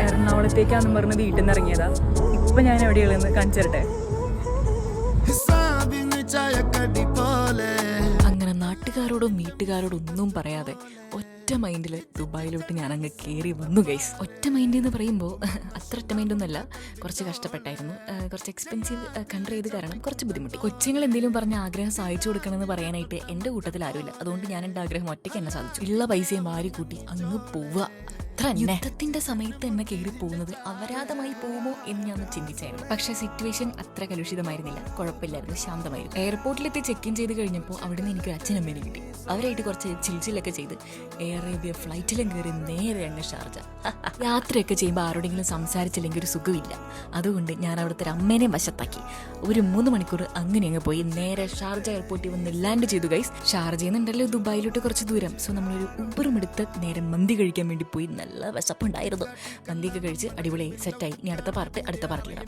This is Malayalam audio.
എറണാകുളത്തേക്കാന്ന് പറഞ്ഞ് വീട്ടിൽ നിന്ന് ഇറങ്ങിയതാ. ഇപ്പൊ ഞാൻ എവിടെയുള്ളതെന്ന് കാണിച്ചിരട്ടെ. അങ്ങനെ നാട്ടുകാരോടും വീട്ടുകാരോടും ഒന്നും പറയാതെ ഒറ്റ മൈൻഡിൽ ദുബായിലോട്ട് ഞാൻ അങ്ങ് കയറി വന്നു ഗൈസ്. ഒറ്റ മൈൻഡ് എന്ന് പറയുമ്പോൾ അത്ര ഒറ്റ മൈൻഡൊന്നുമല്ല, കുറച്ച് കഷ്ടപ്പെട്ടായിരുന്നു. കുറച്ച് എക്സ്പെൻസീവ് കൺട്രി ചെയ്ത് കാരണം കുറച്ച് ബുദ്ധിമുട്ടി. കൊച്ചുങ്ങൾ എന്തെങ്കിലും പറഞ്ഞ ആഗ്രഹം സാധിച്ചു കൊടുക്കണമെന്ന് പറയാനായിട്ട് എൻ്റെ കൂട്ടത്തിൽ ആരുമില്ല. അതുകൊണ്ട് ഞാൻ എൻ്റെ ആഗ്രഹം ഒറ്റയ്ക്ക് തന്നെ സാധിച്ചു. ഉള്ള പൈസയും വാരി കൂട്ടി അങ്ങ് പോവുക. യുദ്ധത്തിന്റെ സമയത്ത് എന്നെ കയറി പോകുന്നത് അപരാധമായി പോകുമോ എന്ന് ഞാൻ ചിന്തിച്ചായിരുന്നു. പക്ഷെ സിറ്റുവേഷൻ അത്ര കലുഷിതമായിരുന്നില്ല, കുഴപ്പമില്ലായിരുന്നു, ശാന്തമായിരുന്നു. എയർപോർട്ടിലെത്തി ചെക്ക് ഇൻ ചെയ്ത് കഴിഞ്ഞപ്പോൾ അവിടുന്ന് എനിക്കൊരു അച്ഛനമ്മേനെ കിട്ടി. അവരായിട്ട് കുറച്ച് ചിൽച്ചിലൊക്കെ ചെയ്ത് എയർ അറേബ്യ ഫ്ലൈറ്റിലും കയറി നേരെ അങ്ങ് ഷാർജ. യാത്രയൊക്കെ ചെയ്യുമ്പോൾ ആരോടെങ്കിലും സംസാരിച്ചില്ലെങ്കിൽ ഒരു സുഖമില്ല. അതുകൊണ്ട് ഞാൻ അവിടുത്തെ ഒരു അമ്മേനെയും വശത്താക്കി ഒരു 3 മണിക്കൂർ അങ്ങനെ അങ്ങ് പോയി നേരെ ഷാർജ എയർപോർട്ടിൽ വന്ന് ലാൻഡ് ചെയ്തു ഗൈസ്. ഷാർജയിൽ നിന്നുണ്ടല്ലോ ദുബായിലോട്ട് കുറച്ച് ദൂരം. സോ നമ്മളൊരു ഉബറും എടുത്ത് നേരെ മന്തി കഴിക്കാൻ വേണ്ടി പോയി. നല്ല വിശപ്പുണ്ടായിരുന്നു. മന്തിയൊക്കെ കഴിച്ച് അടിപൊളിയായി സെറ്റായി. ഇനി അടുത്ത പാർട്ടിലിടാം.